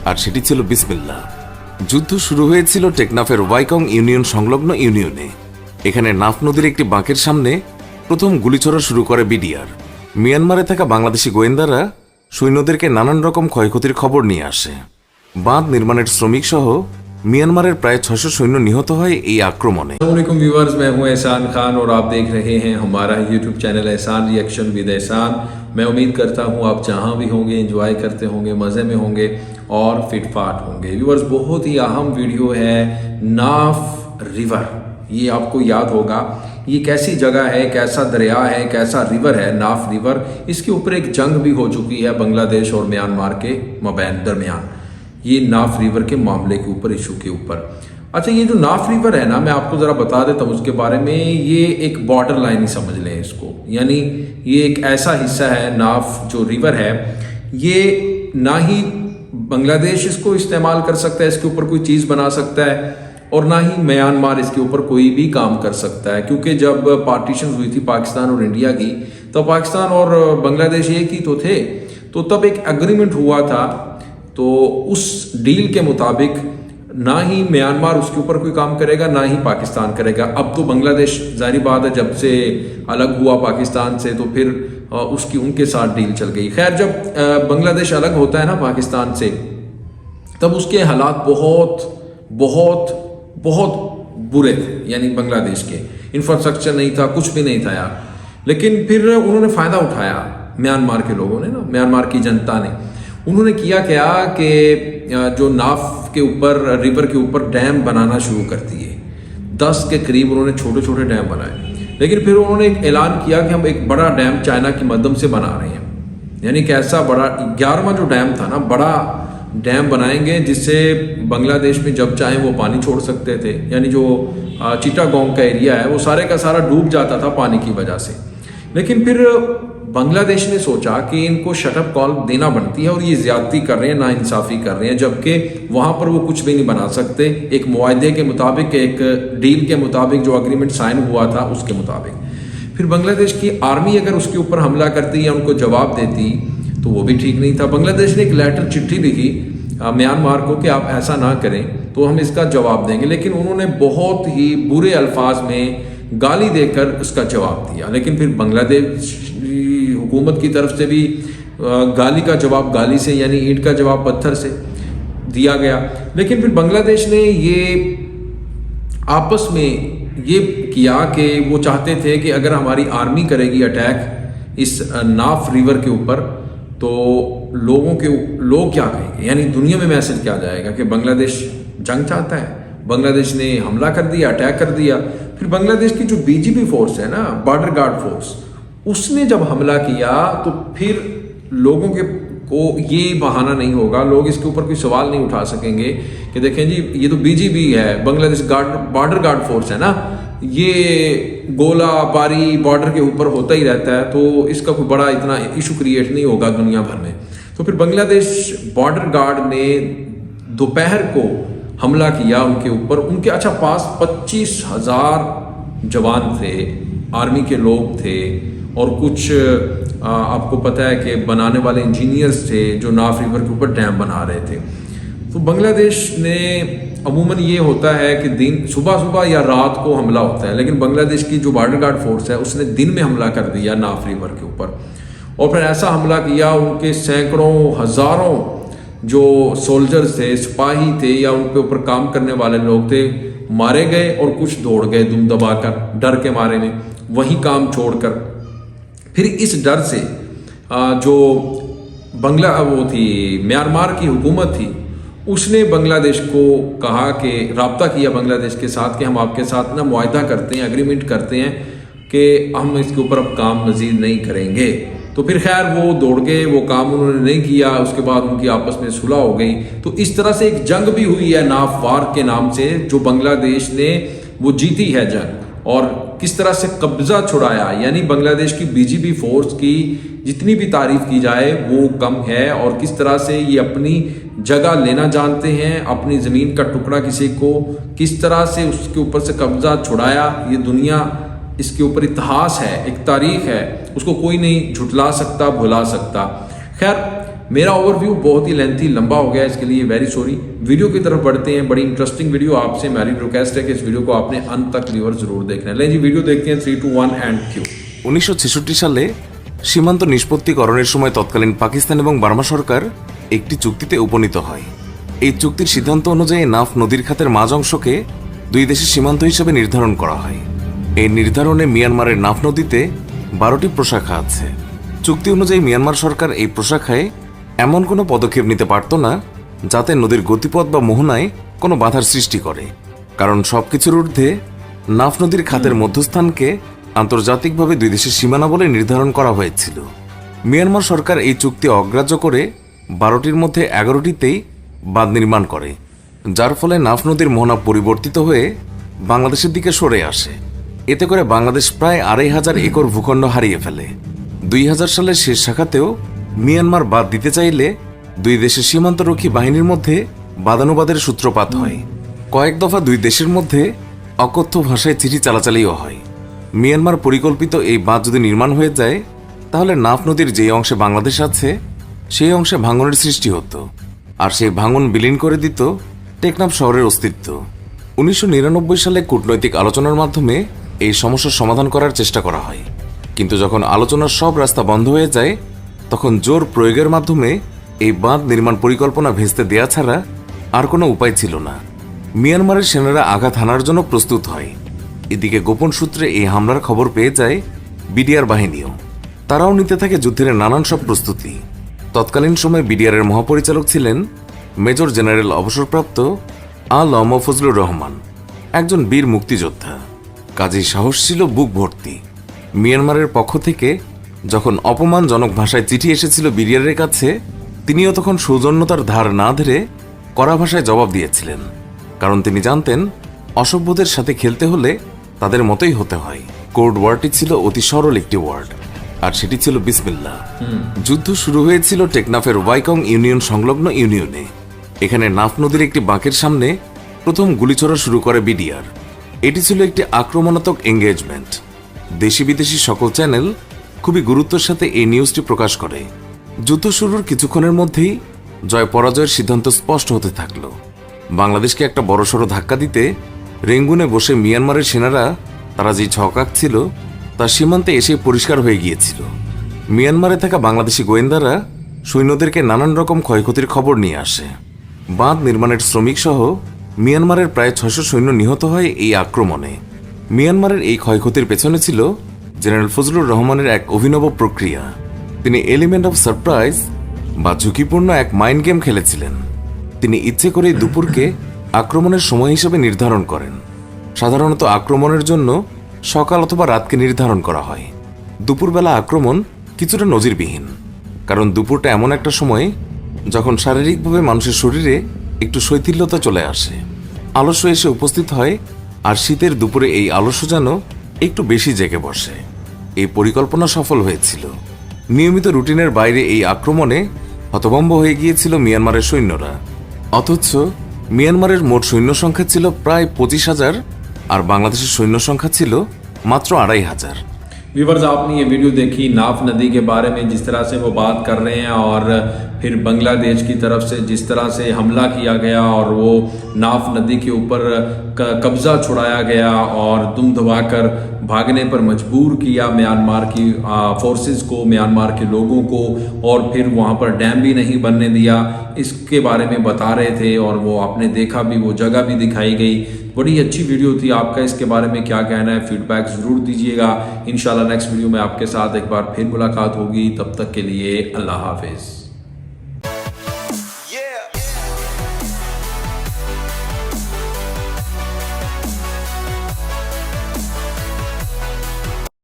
আর সেটি ছিল বিসমিল্লাহ। যুদ্ধ শুরু হয়েছিল টেকনাফের ওয়াইকং ইউনিয়ন সংলগ্ন ইউনিয়নে। এখানে নাফ নদীর একটি বাঁকের সামনে প্রথম গুলিছোড়া শুরু করে বিডিআর। মিয়ানমারে থাকা বাংলাদেশি গোয়েন্দারা সৈন্যদেরকে নানান রকম ক্ষয়ক্ষতির খবর নিয়ে আসে। বাঁধ নির্মাণের শ্রমিক সহ মিয়ানমারের প্রায় 600 সৈন্য নিহত হয় এই আক্রমণে। अस्सलामुअलैकुम व्यूअर्स, मैं हूं एहसान खान और आप देख रहे हैं हमारा यूट्यूब चैनल एहसान रिएक्शन विद एहसान। मैं उम्मीद करता हूं आप जहां भी होंगे एंजॉय करते होंगे, मज़े में होंगे और फिटफाट होंगे। व्यूअर्स, बहुत ही अहम वीडियो है नाफ रिवर। ये आपको याद होगा ये कैसी जगह है, कैसा दरिया है, कैसा रिवर है नाफ रिवर। इसके ऊपर एक जंग भी हो चुकी है बांग्लादेश और म्यांमार के दरमियान, ये नाफ रिवर के मामले के ऊपर, इशू के ऊपर। अच्छा, ये जो नाफ रिवर है ना, मैं आपको ज़रा बता देता हूँ उसके बारे में। ये एक बॉर्डर लाइन ही समझ लें इसको, यानी ये एक ऐसा हिस्सा है नाफ जो रिवर है, ये ना ही बांग्लादेश इसको इस्तेमाल कर सकता है, इसके ऊपर कोई चीज़ बना सकता है, और ना ही म्यांमार इसके ऊपर कोई भी काम कर सकता है। क्योंकि जब पार्टीशन हुई थी पाकिस्तान और इंडिया की, तो पाकिस्तान और बांग्लादेश एक ही तो थे, तो तब एक एग्रीमेंट हुआ था। तो उस डील के मुताबिक ना ही म्यांमार उसके ऊपर कोई काम करेगा, ना ही पाकिस्तान करेगा। अब तो बांग्लादेश जाहिर बात है जब से अलग हुआ पाकिस्तान से, तो फिर उसकी उनके साथ डील चल गई। खैर, जब बांग्लादेश अलग होता है ना पाकिस्तान से, तब उसके हालात बहुत बहुत बहुत बुरे थे। यानी बांग्लादेश के इंफ्रास्ट्रक्चर नहीं था, कुछ भी नहीं था यार। लेकिन फिर उन्होंने फ़ायदा उठाया, म्यांमार के लोगों ने ना, म्यांमार की जनता ने। उन्होंने किया क्या कि जो नाफ के ऊपर, रिवर के ऊपर डैम बनाना शुरू कर दिए। 10 के करीब उन्होंने छोटे छोटे डैम बनाए। लेकिन फिर उन्होंने एक ऐलान किया कि हम एक बड़ा डैम चाइना की मदद से बना रहे हैं। यानी कि ऐसा बड़ा 11वां जो डैम था ना, बड़ा डैम बनाएंगे जिससे बांग्लादेश में जब चाहें वो पानी छोड़ सकते थे। यानी जो चिटागोंग का एरिया है वो सारे का सारा डूब जाता था पानी की वजह से। लेकिन फिर बांग्लादेश ने सोचा कि इनको शटअप कॉल देना बनती है और ये ज्यादती कर रहे हैं, नाइंसाफ़ी कर रहे हैं, जबकि वहाँ पर वो कुछ भी नहीं बना सकते। एक मुआहदे के मुताबिक, एक डील के मुताबिक, जो अग्रीमेंट साइन हुआ था उसके मुताबिक। फिर बांग्लादेश की आर्मी अगर उसके ऊपर हमला करती या उनको जवाब देती तो वो भी ठीक नहीं था। बांग्लादेश ने एक लेटर, चिट्ठी लिखी म्यांमार को कि आप ऐसा ना करें तो हम इसका जवाब देंगे। लेकिन उन्होंने बहुत ही बुरे अल्फाज में गाली देकर उसका जवाब दिया। लेकिन फिर बांग्लादेश हुकूमत की तरफ से भी गाली का जवाब गाली से, यानी ईंट का जवाब पत्थर से दिया गया। लेकिन फिर बांग्लादेश ने ये आपस में ये किया कि वो चाहते थे कि अगर हमारी आर्मी करेगी अटैक इस नाफ रिवर के ऊपर तो लोग क्या कहेंगे, यानी दुनिया में मैसेज क्या जाएगा कि बांग्लादेश जंग चाहता है। बांग्लादेश ने हमला कर दिया, अटैक कर दिया। फिर बांग्लादेश की जो बीजीपी फोर्स है ना, बॉर्डर गार्ड फोर्स, उसने जब हमला किया तो फिर लोगों को ये बहाना नहीं होगा, लोग इसके ऊपर कोई सवाल नहीं उठा सकेंगे कि देखें जी ये तो बीजीबी है, बांग्लादेश बॉर्डर गार्ड फोर्स है ना, ये गोला बारी बॉर्डर के ऊपर होता ही रहता है, तो इसका कोई बड़ा इतना इशू क्रिएट नहीं होगा दुनिया भर में। तो फिर बांग्लादेश बॉर्डर गार्ड ने दोपहर को हमला किया उनके ऊपर। उनके पास 25,000 जवान थे, आर्मी के लोग थे, और कुछ आपको पता है कि बनाने वाले इंजीनियर्स थे जो नाफ रिवर के ऊपर डैम बना रहे थे। तो बांग्लादेश ने अमूमन ये होता है कि दिन सुबह या रात को हमला होता है, लेकिन बांग्लादेश की जो बॉर्डर गार्ड फोर्स है उसने दिन में हमला कर दिया नाफ रिवर के ऊपर। और फिर ऐसा हमला किया, उनके सैकड़ों हज़ारों जो सोल्जर्स थे, सिपाही थे, या उनके ऊपर काम करने वाले लोग थे, मारे गए और कुछ दौड़ गए दुम दबाकर, डर के मारे में, वही काम छोड़कर। फिर इस डर से जो म्यांमार की हुकूमत थी, उसने बांग्लादेश को कहा कि रब्ता किया बांग्लादेश के साथ कि हम आपके साथ ना मुआहदा करते हैं, एग्रीमेंट करते हैं कि हम इसके ऊपर अब काम मज़ीद नहीं करेंगे। तो फिर खैर वो दौड़ गए, वो काम उन्होंने नहीं किया। उसके बाद उनकी आपस में सुलह हो गई। तो इस तरह से एक जंग भी हुई है नाफ वार के नाम से, जो बांग्लादेश ने वो जीती है जंग। और किस तरह से कब्जा छुड़ाया, यानी बांग्लादेश की बीजीपी फोर्स की जितनी भी तारीफ की जाए वो कम है। और किस तरह से ये अपनी जगह लेना जानते हैं, अपनी ज़मीन का टुकड़ा किसी को किस तरह से उसके ऊपर से कब्जा छुड़ाया, ये दुनिया, इसके ऊपर इतिहास है, एक तारीख है, उसको कोई नहीं झुटला सकता, भुला सकता। खैर, मेरा ओवरव्यू बहुत ही लेंथी लंबा हो गया, इसके लिए वेरी सॉरी। वीडियो की तरफ बढ़ते हैं, बड़ी इंटरेस्टिंग वीडियो। आपसे मेरी रिक्वेस्ट है कि इस वीडियो को आपने अंत तक व्यूअर जरूर देखना है। ले जी वीडियो देखते हैं, 3, 2, 1 एंड क्यू। 1966 সালে সীমান্ত নিষ্পত্তিকরণের সময় তৎকালীন পাকিস্তান এবং বার্মা সরকার একটি চুক্তিতে উপনীত হয়। এই চুক্তির সিদ্ধান্ত অনুযায়ী নাফ নদীর খাতের মাঝ অংশকে দুই দেশের সীমান্ত হিসেবে নির্ধারণ করা হয়। এই নির্ধারণে মিয়ানমারের নাফ নদীতে 12টি প্রশাখা আছে। চুক্তি অনুযায়ী মিয়ানমার সরকার এই প্রশাখায় এমন কোনো পদক্ষেপ নিতে পারত না যাতে নদীর গতিপথ বা মোহনায় কোনো বাধার সৃষ্টি করে, কারণ সবকিছুর ঊর্ধ্বে নাফ নদীর খাতের মধ্যস্থানকে আন্তর্জাতিকভাবে দুই দেশের সীমানা বলে নির্ধারণ করা হয়েছিল। মিয়ানমার সরকার এই চুক্তি অগ্রাহ্য করে 12টির মধ্যে 11টিতেই বাঁধ নির্মাণ করে, যার ফলে নাফ নদীর মোহনা পরিবর্তিত হয়ে বাংলাদেশের দিকে সরে আসে। এতে করে বাংলাদেশ প্রায় 2500 একর ভূখণ্ড হারিয়ে ফেলে। 2000 সালের শেষ শাখাতেও মিয়ানমার বাদ দিতে চাইলে দুই দেশের সীমান্তরক্ষী বাহিনীর মধ্যে বাদানুবাদের সূত্রপাত হয়। কয়েক দফা দুই দেশের মধ্যে অকথ্য ভাষায় চিঠি চালাচালিও হয়। মিয়ানমার পরিকল্পিত এই বাঁধ যদি নির্মাণ হয়ে যায় তাহলে নাফ নদীর যে অংশে বাংলাদেশ আছে সেই অংশে ভাঙনের সৃষ্টি হতো, আর সেই ভাঙন বিলীন করে দিত টেকনাফ শহরের অস্তিত্ব। 1999 সালে কূটনৈতিক আলোচনার মাধ্যমে এই সমস্যার সমাধান করার চেষ্টা করা হয়, কিন্তু যখন আলোচনার সব রাস্তা বন্ধ হয়ে যায় তখন জোর প্রয়োগের মাধ্যমে এই বাঁধ নির্মাণ পরিকল্পনা ভেস্তে দেয়া ছাড়া আর কোনো উপায় ছিল না। মিয়ানমারের সেনারা আঘাত হানার জন্য প্রস্তুত হয়। এদিকে গোপন সূত্রে এই হামলার খবর পেয়ে যায় বিডিআর বাহিনীও। তারাও নিতে থাকে যুদ্ধের নানান সব প্রস্তুতি। তৎকালীন সময়ে বিডিআরের মহাপরিচালক ছিলেন মেজর জেনারেল অবসরপ্রাপ্ত আ.ল.ম. ফজলুর রহমান, একজন বীর মুক্তিযোদ্ধা। কাজেই সাহস ছিল বুক ভর্তি। মিয়ানমারের পক্ষ থেকে যখন অপমানজনক ভাষায় চিঠি এসেছিল বিডিআরের কাছে, তিনিও তখন সৌজন্যতার ধার না ধরে কড়া ভাষায় জবাব দিয়েছিলেন, কারণ তিনি জানতেন অসভ্যদের সাথে খেলতে হলে তাদের মতোই হতে হয়। কোড ওয়ার্ডটি ছিল অতি সরল একটি ওয়ার্ড, আর সেটি ছিল বিসমিল্লাহ। যুদ্ধ শুরু হয়েছিল টেকনাফের ওয়াইকং ইউনিয়ন সংলগ্ন ইউনিয়নে। এখানে নাফ নদীর একটি বাঁকের সামনে প্রথম গুলি ছোড়া শুরু করে বিডিআর। এটি ছিল একটি আক্রমণাত্মক এঙ্গেজমেন্ট। দেশি বিদেশি সকল চ্যানেল খুবই গুরুত্বের সাথে এই নিউজটি প্রকাশ করে। যুদ্ধ শুরুর কিছুক্ষণের মধ্যেই জয় পরাজয়ের সিদ্ধান্ত স্পষ্ট হতে থাকল। বাংলাদেশকে একটা বড়সড় ধাক্কা দিতে রেঙ্গুনে বসে মিয়ানমারের সেনারা তারা যে ছক ছিল তা সীমান্তে এসে পরিষ্কার হয়ে গিয়েছিল। মিয়ানমারে থাকা বাংলাদেশি গোয়েন্দারা সৈন্যদেরকে নানান রকম ক্ষয়ক্ষতির খবর নিয়ে আসে। বাঁধ নির্মাণের শ্রমিক সহ মিয়ানমারের প্রায় 600 সৈন্য নিহত হয় এই আক্রমণে। মিয়ানমারের এই ক্ষয়ক্ষতির পেছনে ছিল জেনারেল ফজলুর রহমানের এক অভিনব প্রক্রিয়া। তিনি এলিমেন্ট অফ সারপ্রাইজ বা ঝুঁকিপূর্ণ এক মাইন্ড গেম খেলেছিলেন। তিনি ইচ্ছে করেই দুপুরকে আক্রমণের সময় হিসেবে নির্ধারণ করেন। সাধারণত আক্রমণের জন্য সকাল অথবা রাতকে নির্ধারণ করা হয়। দুপুরবেলা আক্রমণ কিছুটা নজিরবিহীন, কারণ দুপুরটা এমন একটা সময় যখন শারীরিকভাবে মানুষের শরীরে একটু শৈথিল্যতা চলে আসে, আলস্য এসে উপস্থিত হয়, আর শীতের দুপুরে এই আলস্য যেন একটু বেশি জেগে বসে। এই পরিকল্পনা সফল হয়েছিল। নিয়মিত রুটিনের বাইরে এই আক্রমণে হতভম্ব হয়ে গিয়েছিল মিয়ানমারের সৈন্যরা। অথচ মিয়ানমারের মোট সৈন্য সংখ্যা ছিল প্রায় 25,000, আর বাংলাদেশের সৈন্য সংখ্যা ছিল মাত্র 2,500। व्यूवर्स, आपने ये वीडियो देखी नाफ नदी के बारे में, जिस तरह से वो बात कर रहे हैं, और फिर बांग्लादेश की तरफ से जिस तरह से हमला किया गया और वो नाफ नदी के ऊपर कब्जा छुड़ाया गया और दुम दबाकर भागने पर मजबूर किया म्यांमार की फोर्सेस को, म्यांमार के लोगों को, और फिर वहाँ पर डैम भी नहीं बनने दिया, इसके बारे में बता रहे थे। और वो आपने देखा भी, वो जगह भी दिखाई गई। बड़ी अच्छी वीडियो थी। आपका इसके बारे में क्या कहना है, फीडबैक ज़रूर दीजिएगा। इंशाल्लाह नेक्स्ट वीडियो में आपके साथ एक बार फिर मुलाकात होगी। तब तक के लिए अल्लाह हाफिज़।